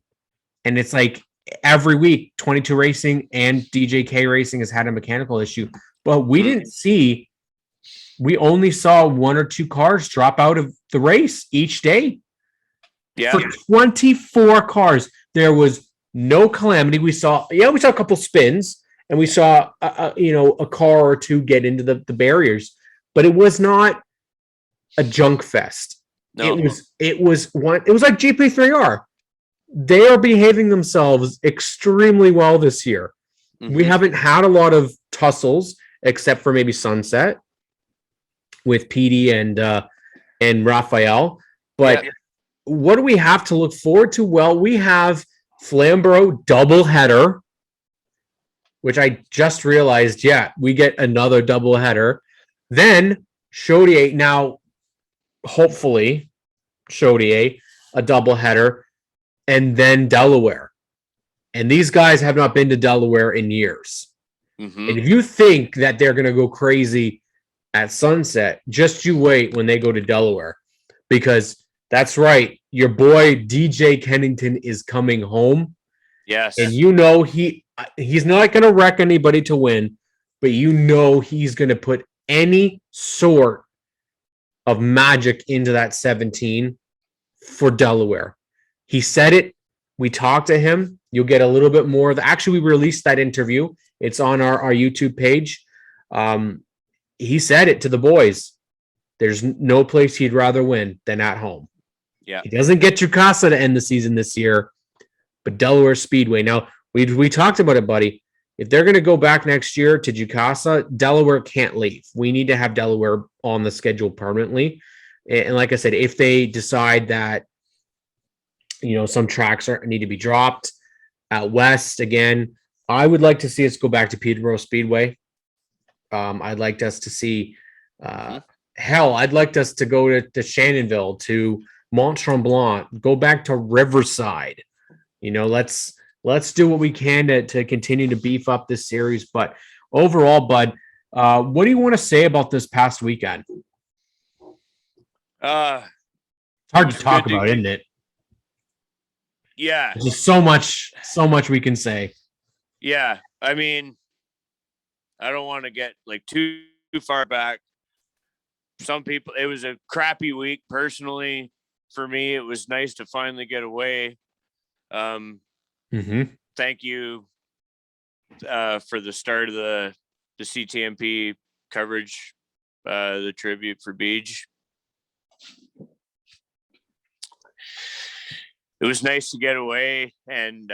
[SPEAKER 1] And it's like every week, 22 Racing and DJK Racing has had a mechanical issue. But we only saw 1 or 2 cars drop out of the race each day. Yeah. For 24 cars, there was No calamity. We saw a couple spins, and we saw a car or two get into the barriers, but it was not a junk fest.
[SPEAKER 2] No.
[SPEAKER 1] It was like GP3R. They are behaving themselves extremely well this year. We haven't had a lot of tussles except for maybe Sunset with Pinty and Raphael. But what do we have to look forward to? Well, we have Flamborough doubleheader, which I just realized. Yeah, we get another doubleheader. Then Chaudier. Now, hopefully, Chaudier a doubleheader, and then Delaware. And these guys have not been to Delaware in years. And if you think that they're going to go crazy at Sunset, just you wait when they go to Delaware, because that's right. Your boy DJ Kennington is coming home.
[SPEAKER 2] Yes.
[SPEAKER 1] And you know he's not going to wreck anybody to win, but you know he's going to put any sort of magic into that 17 for Delaware. He said it. We talked to him. You'll get a little bit more of actually, we released that interview. It's on our YouTube page. He said it to the boys. There's no place he'd rather win than at home.
[SPEAKER 2] Yeah.
[SPEAKER 1] He doesn't get Jukasa to end the season this year, but Delaware Speedway. Now, we talked about it, buddy. If they're going to go back next year to Jukasa, Delaware can't leave. We need to have Delaware on the schedule permanently. And like I said, if they decide that, some tracks need to be dropped out west again, I would like to see us go back to Peterborough Speedway. I'd like us to see, I'd like us to go to Shannonville, to Mont Tremblant, go back to Riverside. Let's do what we can to continue to beef up this series. But overall, Bud, what do you want to say about this past weekend?
[SPEAKER 2] It's
[SPEAKER 1] hard to talk about, isn't it?
[SPEAKER 2] Yeah.
[SPEAKER 1] There's so much we can say.
[SPEAKER 2] Yeah. I mean, I don't want to get too far back. Some people, it was a crappy week personally. For me, it was nice to finally get away. Thank you for the start of the CTMP coverage, the tribute for Beach. It was nice to get away and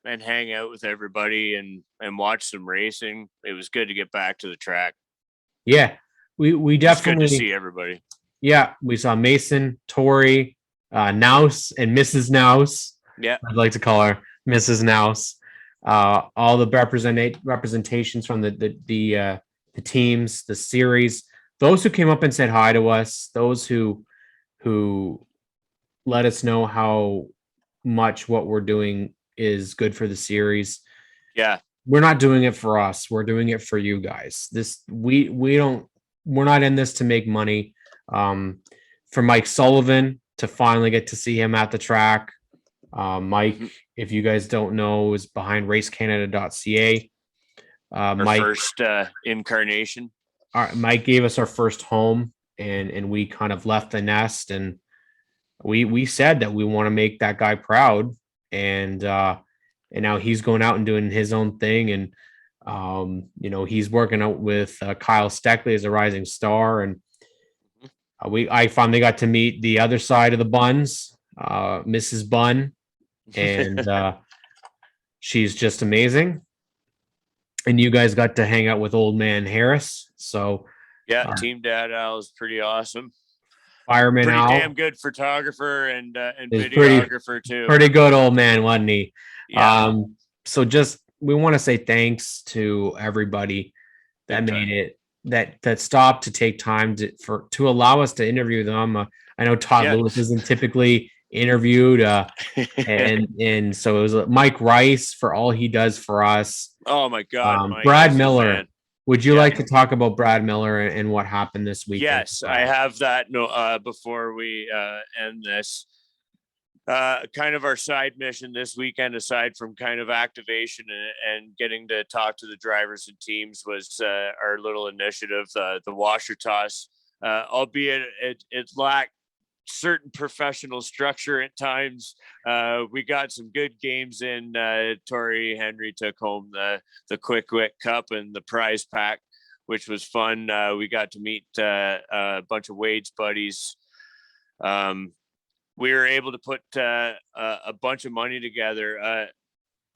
[SPEAKER 2] hang out with everybody and watch some racing. It was good to get back to the track.
[SPEAKER 1] Yeah, we definitely
[SPEAKER 2] good to see everybody.
[SPEAKER 1] Yeah, we saw Mason, Tori, Nouse, and Mrs. Nouse.
[SPEAKER 2] Yeah,
[SPEAKER 1] I'd like to call her Mrs. Nouse. All the representations from the teams, the series, those who came up and said hi to us, those who let us know how much what we're doing is good for the series.
[SPEAKER 2] Yeah,
[SPEAKER 1] we're not doing it for us. We're doing it for you guys. We're not in this to make money. For Mike Sullivan to finally get to see him at the track. Mike, if you guys don't know, is behind racecanada.ca.
[SPEAKER 2] Mike, first incarnation.
[SPEAKER 1] Mike gave us our first home, and we kind of left the nest, and we said that we want to make that guy proud, and now he's going out and doing his own thing, and he's working out with Kyle Steckley as a rising star, and I finally got to meet the other side of the Bunns, Mrs. Bunn, and she's just amazing. And you guys got to hang out with old man Harris. So
[SPEAKER 2] yeah, Team Dad Al is pretty awesome.
[SPEAKER 1] Fireman
[SPEAKER 2] pretty
[SPEAKER 1] Al,
[SPEAKER 2] damn good photographer and videographer too.
[SPEAKER 1] Pretty good old man, wasn't he?
[SPEAKER 2] Yeah.
[SPEAKER 1] So just we want to say thanks to everybody that made it, that stopped to take time to allow us to interview them. I know Todd Lewis isn't typically interviewed, and so it was Mike Rice for all he does for us.
[SPEAKER 2] Oh my God, Mike,
[SPEAKER 1] Brad Miller. Would you like to talk about Brad Miller and what happened this weekend?
[SPEAKER 2] Yes, I have that. Before we end this, kind of our side mission this weekend, aside from kind of activation and getting to talk to the drivers and teams, was our little initiative, the washer toss. Albeit it lacked certain professional structure at times. We got some good games in. Tori Henry took home the Quick Wit Cup and the prize pack, which was fun. We got to meet a bunch of Wade's buddies. We were able to put a bunch of money together.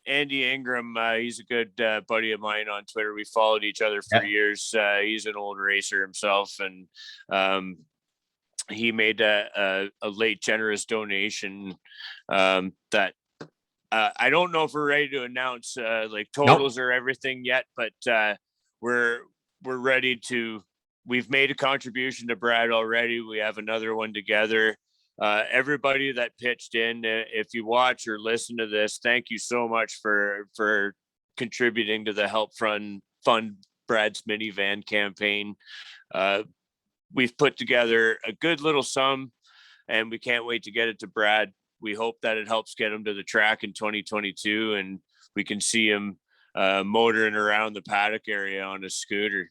[SPEAKER 2] Andy Ingram, he's a good buddy of mine on Twitter. We followed each other for years. He's an old racer himself, and he made a late generous donation that I don't know if we're ready to announce like totals or everything yet, but we're ready to. We've made a contribution to Brad already. We have another one together. Everybody that pitched in, if you watch or listen to this, thank you so much for contributing to the Help Fund Brad's Minivan campaign. We've put together a good little sum, and we can't wait to get it to Brad. We hope that it helps get him to the track in 2022, and we can see him motoring around the paddock area on a scooter.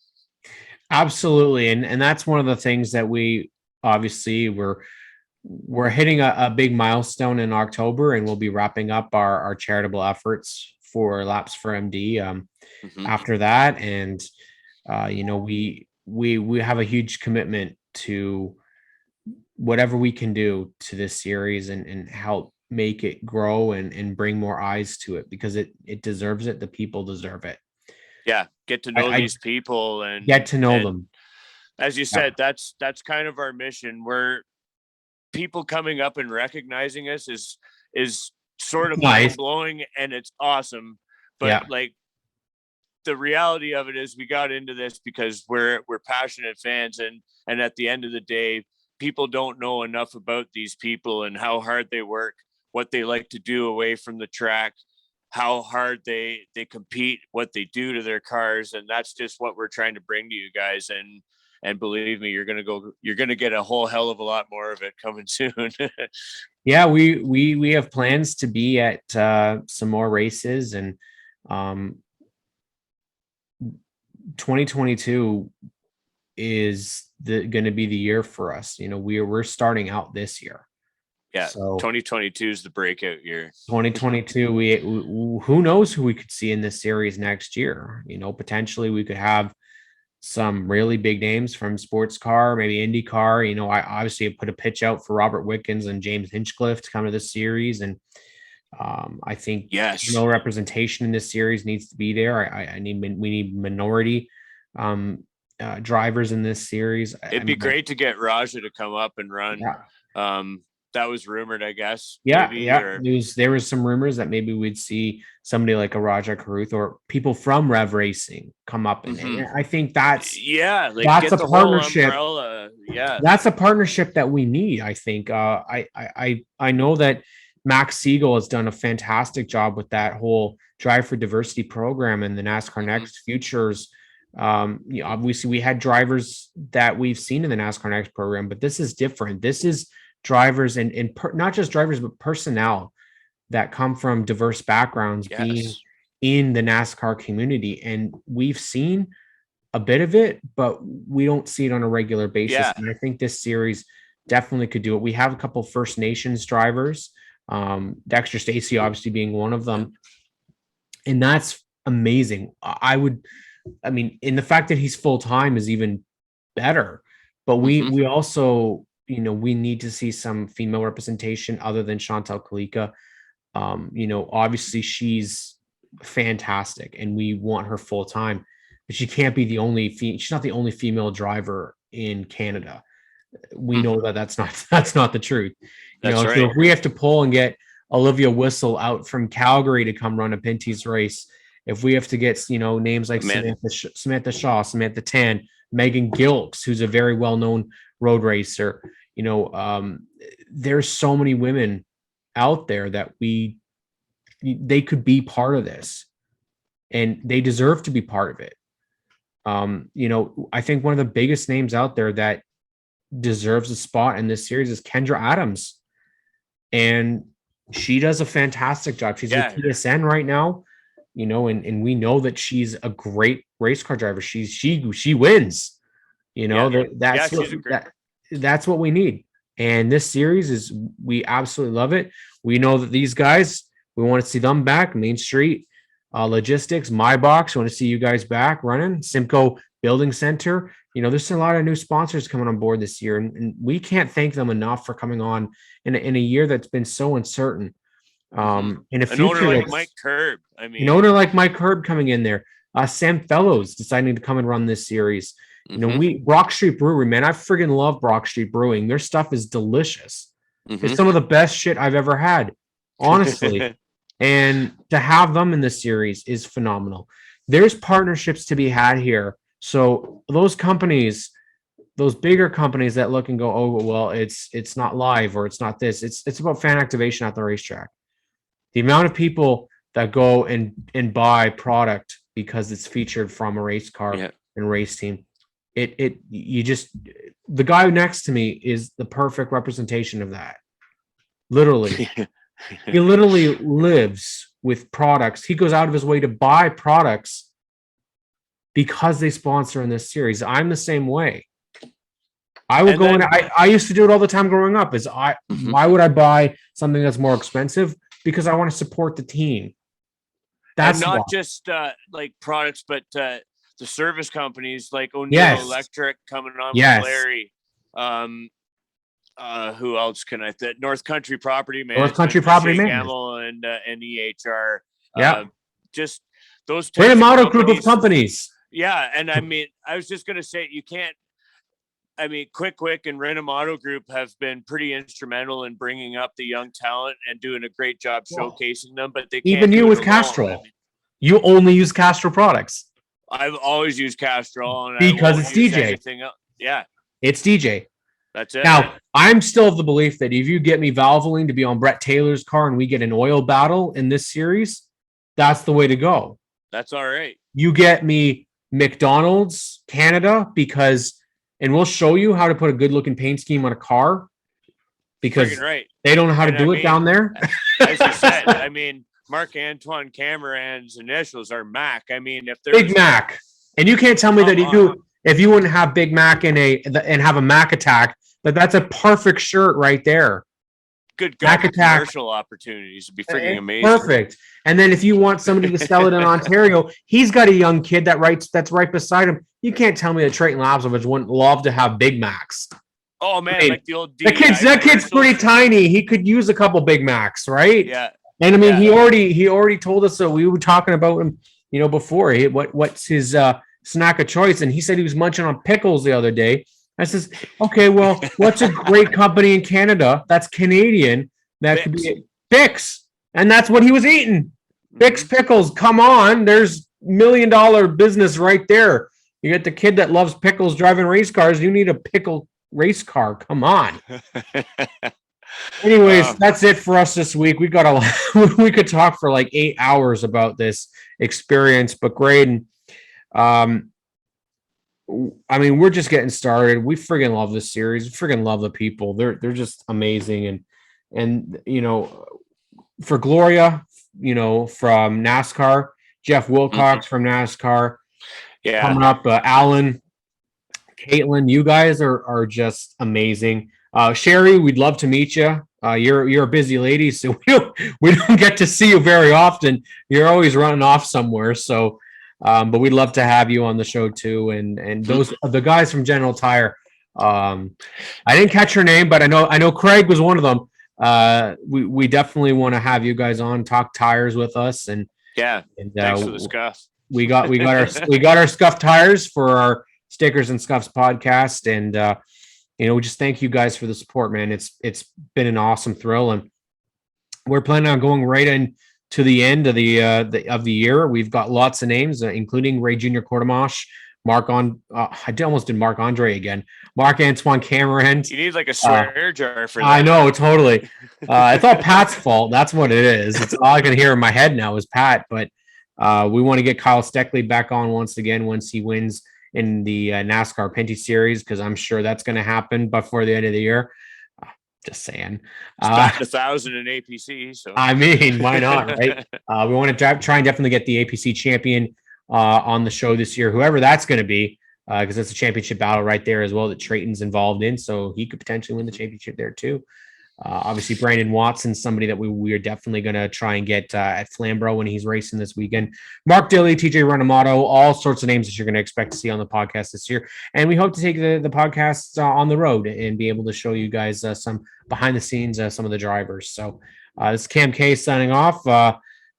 [SPEAKER 1] Absolutely. And that's one of the things that we obviously we're hitting a big milestone in October, and we'll be wrapping up our charitable efforts for Laps for MD after that. And we have a huge commitment to whatever we can do to this series and help make it grow and bring more eyes to it, because it deserves it. The people deserve it.
[SPEAKER 2] Yeah, get to know these people and
[SPEAKER 1] get to know them.
[SPEAKER 2] As you said, that's kind of our mission. We're people coming up and recognizing us is sort of mind blowing, and it's awesome. But like the reality of it is, we got into this because we're passionate fans, and at the end of the day, people don't know enough about these people and how hard they work, what they like to do away from the track, how hard they compete, what they do to their cars. And that's just what we're trying to bring to you guys. And believe me, you're going to get a whole hell of a lot more of it coming soon.
[SPEAKER 1] Yeah, we have plans to be at some more races, and 2022 is going to be the year for us. We're starting out this year.
[SPEAKER 2] Yeah, so 2022 is the breakout year.
[SPEAKER 1] 2022, we who knows who we could see in this series next year. Potentially we could have some really big names from sports car, maybe IndyCar. I obviously have put a pitch out for Robert Wickens and James Hinchcliffe to come to this series, and I think representation in this series needs to be there. We need minority drivers in this series.
[SPEAKER 2] It'd be great to get Raja to come up and run. Yeah. That was rumored, I guess.
[SPEAKER 1] There was some rumors that maybe we'd see somebody like a Raja Karuth or people from Rev Racing come up, and I think that's a partnership. That's a partnership that we need. I think I know that Max Siegel has done a fantastic job with that whole Drive for Diversity program and the NASCAR Next Futures. Obviously we had drivers that we've seen in the NASCAR Next program, but this is different. This is drivers and not just drivers, but personnel that come from diverse backgrounds being in the NASCAR community. And we've seen a bit of it, but we don't see it on a regular basis. Yeah. And I think this series definitely could do it. We have a couple First Nations drivers, Dexter Stacey obviously being one of them. And that's amazing. In the fact that he's full-time is even better, but we also, we need to see some female representation other than Chantal Kalika. Obviously she's fantastic and we want her full time, but she can't be the only she's not the only female driver in Canada. We know that that's not the truth. So if we have to pull and get Olivia Whistle out from Calgary to come run a Pinty's race, if we have to get, names like Samantha Shaw, Samantha Tan, Megan Gilks, who's a very well-known road racer, there's so many women out there that they could be part of this, and they deserve to be part of it. I think one of the biggest names out there that deserves a spot in this series is Kendra Adams, and she does a fantastic job. She's with TSN right now, and we know that she's a great race car driver. She wins, that's what we need. And this series we absolutely love it. We know that these guys, we want to see them back. Main Street Logistics, My Box, we want to see you guys back running. Simcoe Building Center. There's a lot of new sponsors coming on board this year, and we can't thank them enough for coming on in a year that's been so uncertain. In a future,
[SPEAKER 2] an owner like Mike Curb.
[SPEAKER 1] An owner like Mike Curb coming in there. Sam Fellows deciding to come and run this series. Brock Street Brewery, man, I friggin' love Brock Street Brewing. Their stuff is delicious. It's some of the best shit I've ever had, honestly. And to have them in this series is phenomenal. There's partnerships to be had here. So those companies, those bigger companies that look and go, oh, well, it's not live or it's not this. It's about fan activation at the racetrack. The amount of people that go and buy product because it's featured from a race car and race team. The guy next to me is the perfect representation of that. Literally. He literally lives with products. He goes out of his way to buy products because they sponsor in this series. I'm the same way. I will go in. I used to do it all the time growing up. Why would I buy something that's more expensive? Because I want to support the team. That's
[SPEAKER 2] and not just like products, but the service companies like O'Neill Electric coming on with Larry. Who else can I think? North Country Property Management.
[SPEAKER 1] North Country Property Management.
[SPEAKER 2] Gamble and EHR. Just those
[SPEAKER 1] Great model group of companies.
[SPEAKER 2] Yeah. And I mean, I was just going to say, Quick and Random Auto Group have been pretty instrumental in bringing up the young talent and doing a great job showcasing them. But they can't
[SPEAKER 1] even you with Castrol. You only use Castrol products.
[SPEAKER 2] I've always used Castrol and
[SPEAKER 1] because it's DJ.
[SPEAKER 2] Yeah,
[SPEAKER 1] it's DJ.
[SPEAKER 2] That's it.
[SPEAKER 1] Now, I'm still of the belief that if you get me Valvoline to be on Brett Taylor's car and we get an oil battle in this series, that's the way to go.
[SPEAKER 2] That's all right.
[SPEAKER 1] You get me McDonald's Canada and we'll show you how to put a good looking paint scheme on a car because they don't know how to do it down there.
[SPEAKER 2] As you said, Mark Antoine Cameron's initials are Mac. If there's
[SPEAKER 1] Big Mac, and you can't tell me that if you wouldn't have Big Mac and have a Mac Attack, that's a perfect shirt right there.
[SPEAKER 2] Good commercial opportunities would be freaking amazing.
[SPEAKER 1] Perfect. And then if you want somebody to sell it in Ontario, he's got a young kid that's right beside him. You can't tell me that Trayton Lapsovich wouldn't love to have Big Macs.
[SPEAKER 2] Oh man, like the old
[SPEAKER 1] that kid's pretty tiny. He could use a couple Big Macs, right?
[SPEAKER 2] Yeah.
[SPEAKER 1] And he already told us that. We were talking about him, before. What's his snack of choice? And he said he was munching on pickles the other day. I says, okay, well, what's a great company in Canada that's Canadian that could be Bix? And that's what he was eating. Bix pickles. Come on, there's $1 million business right there. You get the kid that loves pickles driving race cars. You need a pickle race car. Come on. Anyways, that's it for us this week. We got we could talk for like 8 hours about this experience, but Graydon, we're just getting started. We friggin' love this series. We friggin' love the people. They're just amazing. And for Gloria, from NASCAR, Jeff Wilcox from NASCAR, coming up, Alan, Caitlin, you guys are just amazing. Sherry, we'd love to meet you. You're a busy lady, so we don't get to see you very often. You're always running off somewhere. So, but we'd love to have you on the show too. And those the guys from General Tire. I didn't catch her name, but I know Craig was one of them. We definitely want to have you guys on, talk tires with us. And
[SPEAKER 2] thanks for the Scuffs.
[SPEAKER 1] We got our Scuff tires for our Stickers and Scuffs podcast, and we just thank you guys for the support, man. It's been an awesome thrill, and we're planning on going right into the end of the year. We've got lots of names, including Ray Jr. Quartermash, I almost did Mark Andre again. Mark Antoine Cameron.
[SPEAKER 2] You need like a swear jar for that.
[SPEAKER 1] I know, totally. It's all Pat's fault. That's what it is. It's all I can hear in my head now is Pat. But we want to get Kyle Steckley back on once again once he wins in the NASCAR Pinty series, because I'm sure that's going to happen before the end of the year. Just saying.
[SPEAKER 2] It's back to 1,000 in APC. So
[SPEAKER 1] why not, right? We want to try and definitely get the APC champion on the show this year, whoever that's going to be. because it's a championship battle right there as well that Trayton's involved in. So he could potentially win the championship there too. Obviously, Brandon Watson, somebody that we are definitely going to try and get at Flamborough when he's racing this weekend. Mark Dilly, TJ Renamato, all sorts of names that you're going to expect to see on the podcast this year. And we hope to take the podcast on the road and be able to show you guys some behind the scenes, some of the drivers. So this is Cam K signing off.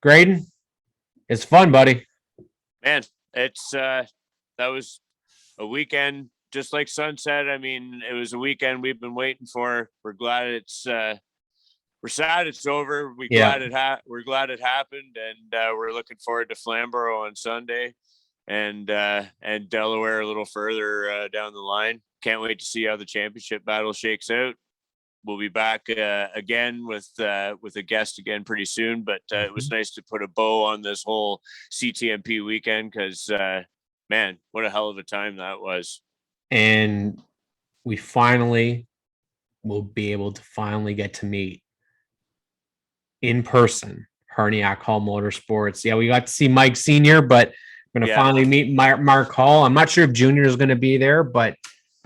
[SPEAKER 1] Graydon, it's fun, buddy.
[SPEAKER 2] Man, it's that was a weekend just like Sun said. I mean, it was a weekend we've been waiting for. We're glad it's we're sad it's over. We're glad it happened, and we're looking forward to Flamborough on Sunday, and Delaware a little further down the line. Can't wait to see how the championship battle shakes out. We'll be back again with a guest again pretty soon, but it was nice to put a bow on this whole CTMP weekend because man, what a hell of a time that was.
[SPEAKER 1] And we finally will be able to finally get to meet in person Herniak Hall Motorsports. Yeah, we got to see Mike Sr., but we're going to finally meet Mark Hall. I'm not sure if Junior is going to be there, but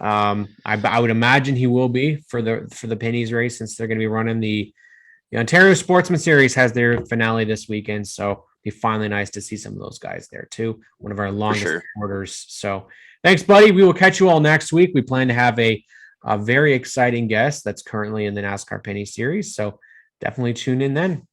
[SPEAKER 1] I would imagine he will be for the Pennies race since they're going to be running the Ontario Sportsman Series has their finale this weekend. So it'd be finally nice to see some of those guys there too. One of our longest supporters. So thanks, buddy. We will catch you all next week. We plan to have a very exciting guest that's currently in the NASCAR Penny Series. So definitely tune in then.